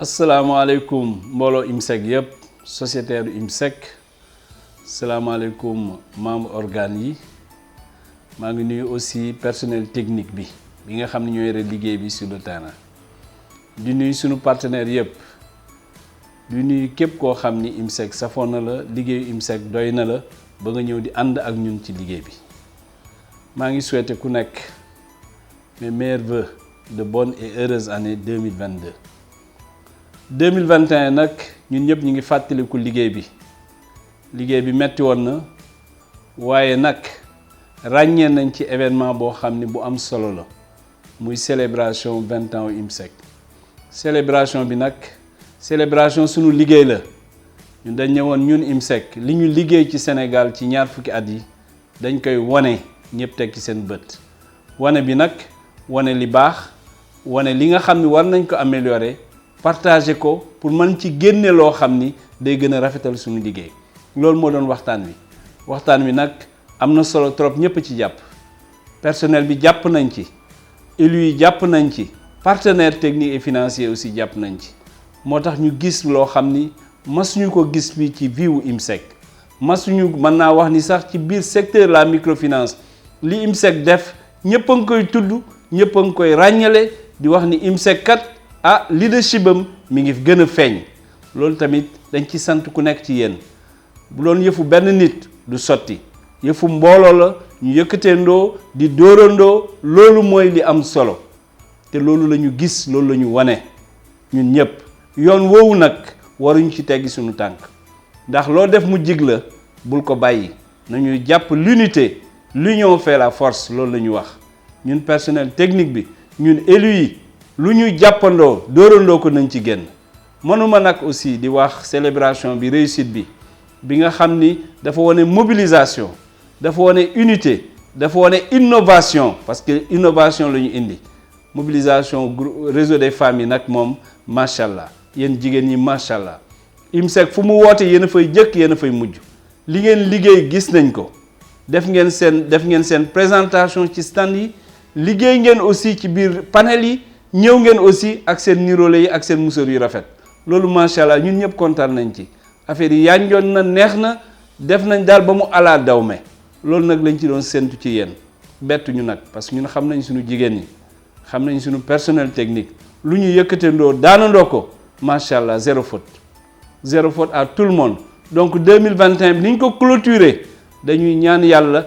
asalaamaaleykum mbooloo IMSEC yëpp sociétaire du IMSEC salaamaaleykum membre organes yi maa ngi nuyu aussi personnel technique bi nga xam ne ñoo yore liggéey bi sur le terrain di nuyu sunu partenaires yëpp di nuyu képp koo xam ni IMSEC safoon na la liggéeyu IMSEC doy na la ba nga ñëw di ànd ak ñun ci liggéey bi maa ngi souhaité ku nekk mes meilleurs vœux de bonne et heureuse année 2022. 2021 nag ñun ñëpp ñu ngi fàttaliku liggéey bi metti woon na waaye nag ràññee nañ ci événement boo xam ni bu am solo la muy célébration 20 ans au IMSEC. célébration bi nag célébration sunu liggéey la ñun dañ ñëwoon ñun IMSEC li ñu liggéey ci Sénégal ci ñaar fukki at yi dañ koy wane ñëpp teg ci seen bët wane bi nag wane li baax wane li nga xam ni war nañ ko améliorer partager ko pour mën ci génne loo xam ni day gën a rafetal suñu liggéey loolu moo doon waxtaan wi nag am na solo trop ñëpp ci jàpp personnel bi jàpp nañ ci élus yi jàpp nañ ci partenaires techniques et financiers aussi jàpp nañ ci moo tax ñu gis loo xam ni masuñu ko gis fii ci viwu IMSEC masuñu mën naa wax ni sax ci biir secteur la microfinance li IMSEC def ñëpp a ngi koy tudd ñëpp a ngi koy ràññale di wax ni IMSEC kat leadership am mi ngi gën a feeñ loolu tamit dañ ci sant ku nekk ci yéen bu doon yëfu benn nit du sotti yëfu mbooloo la ñu yëkkateendoo di dóorandoo loolu mooy li am solo te loolu la ñu gis loolu la ñu wane ñun ñëpp yoon woowu nag waruñu ci teggi suñu tànk ndax loo def mu jig la bul ko bàyyi nañuy jàpp l'unité l'union fait la force loolu la ñu wax ñun personnel technique bi ñun élus yi lu ñu jàppandoo dóorandoo ko nañ ci génn mënuma nag aussi di wax célébration bi réussite bi nga xam ni dafa wane mobilisation dafa wane unité dafa wane innovation parce que innovation la ñu indi mobilisation réseau des femmes yi nag moom macha allah yéen jigéen ñi macha allah IMSEC fu mu woote yéen a fay jëkk yéen a fay mujj li ngeen liggéey gis nañ ko def ngeen seen présentation ci stand yi liggéey ngeen aussi ci biir panel yi ñëw ngeen aussi ak seen nirole yi ak seen musóor yu rafet loolu macha allah ñun ñëpp kontaan nañ ci affaire yi yànjoon na neex na def nañ daal ba mu alaa dawme loolu nag lañ ci doon séntu ci yéen bettu ñu nag parce que ñun xam nañ suñu jigéen ñi xam nañ suñu personnel technique lu ñu yëkkatendoo daanandoo ko macha allah zéro faute à tout le monde donc 2021 bi ni ñu ko clôturer dañuy ñaan yàlla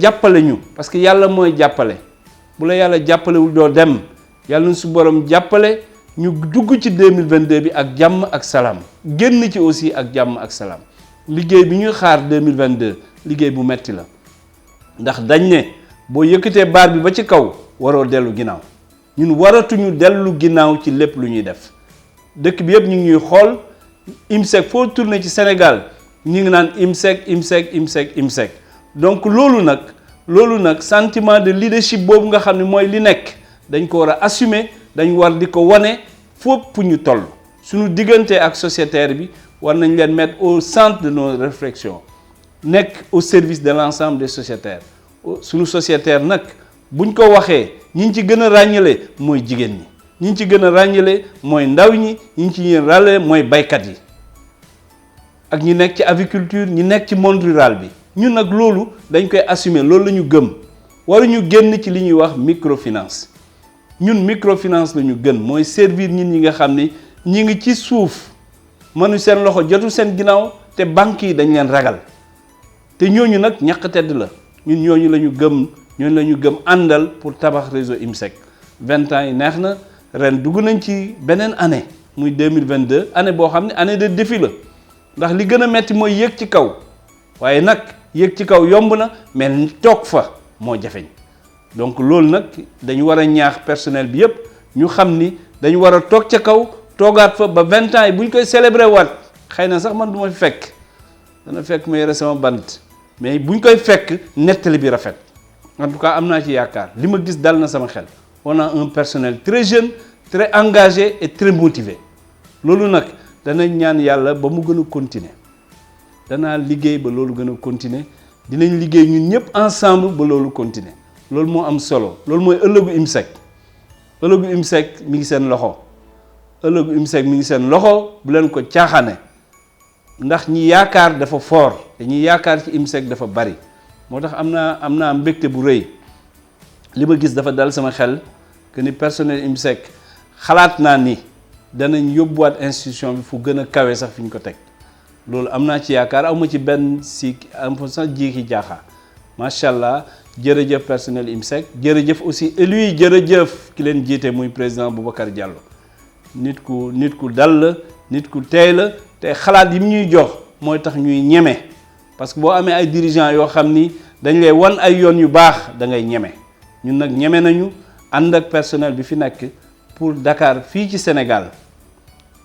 jàppale ñu parce que yàlla mooy jàppale bu la yàlla jàppalewul doo dem yàlla na su borom jàppale ñu dugg ci 2022 bi ak jàmm ak salaam génn ci aussi ak jàmm ak salaam liggéey bi ñuy xaar 2022 liggéey bu metti la ndax dañ ne boo yëkkatee baar bi ba ci kaw waroo dellu ginnaaw ñun waratuñu dellu ginnaaw ci lépp lu ñuy def dëkk bi yëpp ñu ngi ñuy xool IMSEC foo tourné ci Sénégal ñu ngi naan IMSEC donc loolu nag sentiment de leadership boobu nga xam ne mooy li nekk dañ ko war a assumer dañ war di ko wane fépp ñu toll suñu diggante ak sociétaire bi war nañ leen mettre au centre de nos réflexions nekk au service de l'ensemble des sociétaires suñu sociétaire nag buñ ko waxee ñi ci gën a ràññale mooy jigéen ñi ci gën a ràññale mooy ndaw ñi ci gën a ràññale mooy baykat yi ak ñi nekk ci aviculture ñi nekk ci monde rural bi ñun nag loolu dañ koy assumer loolu la ñu gëm waruñu génn ci li ñuy wax microfinance ñun microfinance la ñu gën mooy servir ñin ñi nga xam ni ñi ngi ci suuf mënu seen loxo jotul seen ginnaaw te banques yi dañ leen ragal te ñooñu nag ñàkk tedd la ñun ñooñu la ñu gëm àndal pour tabax réseau IMSEC 20 ans yi neex na ren dugg nañ ci beneen année muy 2022 année boo xam ne année de défi la ndax li gën a metti mooy yéeg ci kaw waaye nag yéeg ci kaw yomb na mais toog fa moo jafeñ donc loolu nag dañu war a ñaax personnel bi yëpp ñu xam ni dañu war a toog ca kaw toogaat fa ba 20 ans yi bu ñu koy célébrer waat xëy na sax man du ma fi fekk dana fekk ma yore sama bant mais bu ñu koy fekk nettali bi rafet en tout cas am naa ci yaakaar li ma gis dal na sama xel on a un personnel très jeune très engagé et très motivé loolu nag dana ñaan yàlla ba mu gën a continuer danaa liggéey ba loolu gën a continuer dinañ liggéey ñun ñëpp ensemble ba loolu continuer loolu moo am solo loolu mooy ëllëgu IMSEC mi ngi seen loxo ëllëgu IMSEC mi ngi seen loxo bu leen ko caaxaane ndax ñi yaakaar dafa fort te ñi yaakaar ci IMSEC dafa bari moo tax am naa mbégte bu rëy li ma gis dafa dal sama xel que ni personnel IMSEC xalaat naa ni danañ yóbbuwaat institution bi fu gën a kawe sax fi ñu ko teg loolu am naa ci yaakaar aw ma ci benn si am fa sax jiixi jaaxa macha allah jërëjëf personnel IMSEC jërëjëf aussi élu yi jërëjëf ki leen jiite muy président Boubacar Diallo nit ku dal la nit ku teey la te xalaat yi mu ñuy jox mooy tax ñuy ñeme parce que boo amee ay dirigeants yoo xam ni dañ lay wan ay yoon yu baax da ngay ñeme ñun nag ñeme nañu ànd ak personnel bi fi nekk pour Dakar fii ci Sénégal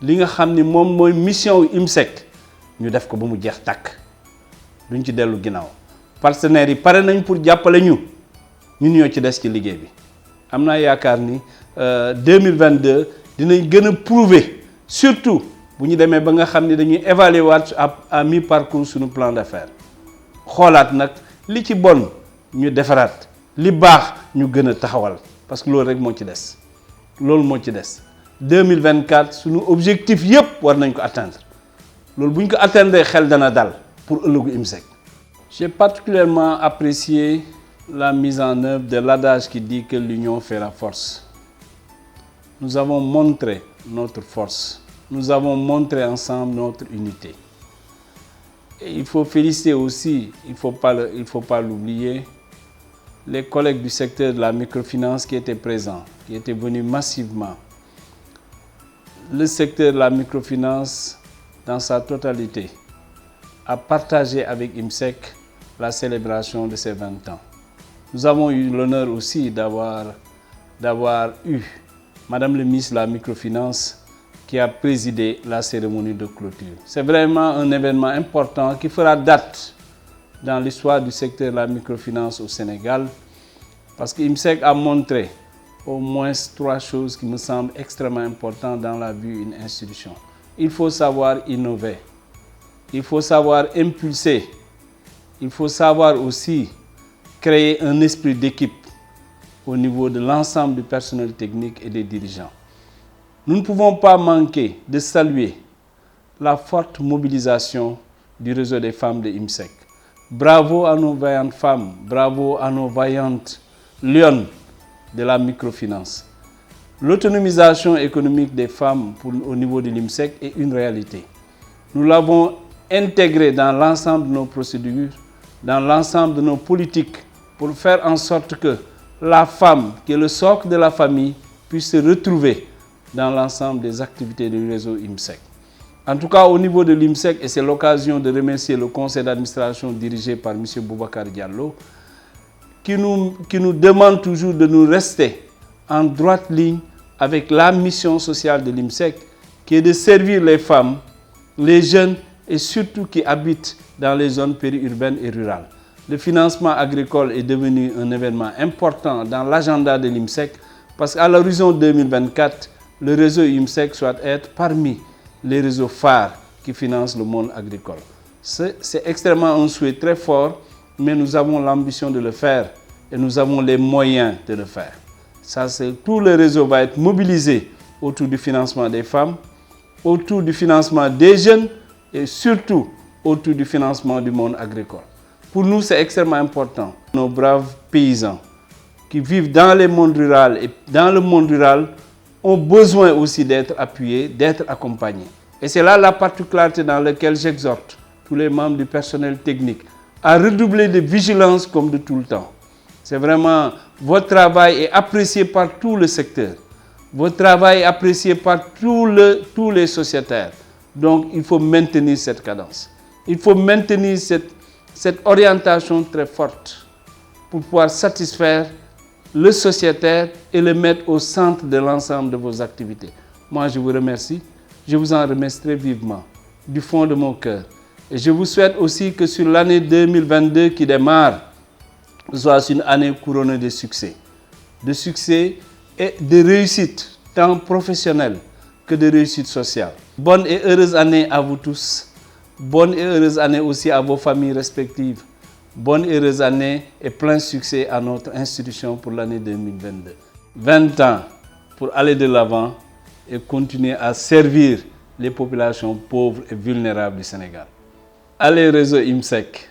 li nga xam ni moom mooy mission wu IMSEC ñu def ko ba mu jeex tàkk duñ ci dellu ginnaaw partenaires yi pare nañ pour jàppale ñu ñun ñoo ci des ci liggéey bi am naa yaakaar ni 2022 dinañ gën a prouver surtout bu ñu demee ba nga xam ni dañuy évaluer waat à mi-parcours suñu plan d'affaires xoolaat nag li ci bon ñu defaraat li baax ñu gën a taxawal parce que loolu rek moo ci des loolu moo ci des 2024 suñu objectif yépp war nañ ko atteindre loolu bu ñu ko atteindre xel dana dal pour ëllëgu IMSEC. J'ai particulièrement apprécié la mise en œuvre de l'adage qui dit que l'union fait la force. Nous avons montré notre force. Nous avons montré ensemble notre unité. Et il faut féliciter aussi, il faut pas l'oublier, les collègues du secteur de la microfinance qui étaient présents, qui étaient venus massivement. Le secteur de la microfinance, dans sa totalité, a partagé avec IMSEC la célébration de ses 20 ans. Nous avons eu l'honneur aussi d'avoir eu Madame le ministre de la Microfinance qui a présidé la cérémonie de clôture. C'est vraiment un événement important qui fera date dans l'histoire du secteur de la microfinance au Sénégal parce que IMSEC a montré au moins 3 choses qui me semblent extrêmement importantes dans la vie d'une institution. Il faut savoir innover, il faut savoir impulser, il faut savoir aussi créer un esprit d'équipe au niveau de l'ensemble du personnel technique et des dirigeants. Nous ne pouvons pas manquer de saluer la forte mobilisation du réseau des femmes de IMSEC. Bravo à nos vaillantes femmes, bravo à nos vaillantes lionnes de la microfinance. L'autonomisation économique des femmes au niveau de l'IMSEC est une réalité. Nous l'avons intégrée dans l'ensemble de nos procédures, dans l'ensemble de nos politiques, pour faire en sorte que la femme, qui est le socle de la famille, puisse se retrouver dans l'ensemble des activités du réseau IMSEC. En tout cas, au niveau de l'IMSEC, et c'est l'occasion de remercier le conseil d'administration dirigé par M. Boubacar Diallo, qui nous demande toujours de nous rester en droite ligne avec la mission sociale de l'IMSEC, qui est de servir les femmes, les jeunes et surtout qui habitent dans les zones périurbaines et rurales. Le financement agricole est devenu un événement important dans l'agenda de l'IMSEC parce qu'à l'horizon 2024, le réseau IMSEC doit être parmi les réseaux phares qui financent le monde agricole. C'est extrêmement un souhait très fort, mais nous avons l'ambition de le faire et nous avons les moyens de le faire. Tout le réseau va être mobilisé autour du financement des femmes, autour du financement des jeunes et surtout autour du financement du monde agricole. Pour nous, c'est extrêmement important. Nos braves paysans qui vivent dans les mondes ruraux et dans le monde rural ont besoin aussi d'être appuyés, d'être accompagnés. Et c'est là la particularité dans laquelle j'exhorte tous les membres du personnel technique à redoubler de vigilance comme de tout le temps. C'est vraiment, votre travail est apprécié par tout le secteur. Votre travail est apprécié par tous les sociétaires. Donc, il faut maintenir cette cadence. Il faut maintenir cette orientation très forte pour pouvoir satisfaire le sociétaire et le mettre au centre de l'ensemble de vos activités. Moi, je vous remercie. Je vous en remercie très vivement, du fond de mon cœur. Et je vous souhaite aussi que sur l'année 2022 qui démarre, soit une année couronnée de succès et de réussite, tant professionnelle que de réussite sociale. Bonne et heureuse année à vous tous. Bonne et heureuse année aussi à vos familles respectives. Bonne et heureuse année et plein succès à notre institution pour l'année 2022. 20 ans pour aller de l'avant et continuer à servir les populations pauvres et vulnérables du Sénégal. Allez réseau IMSEC.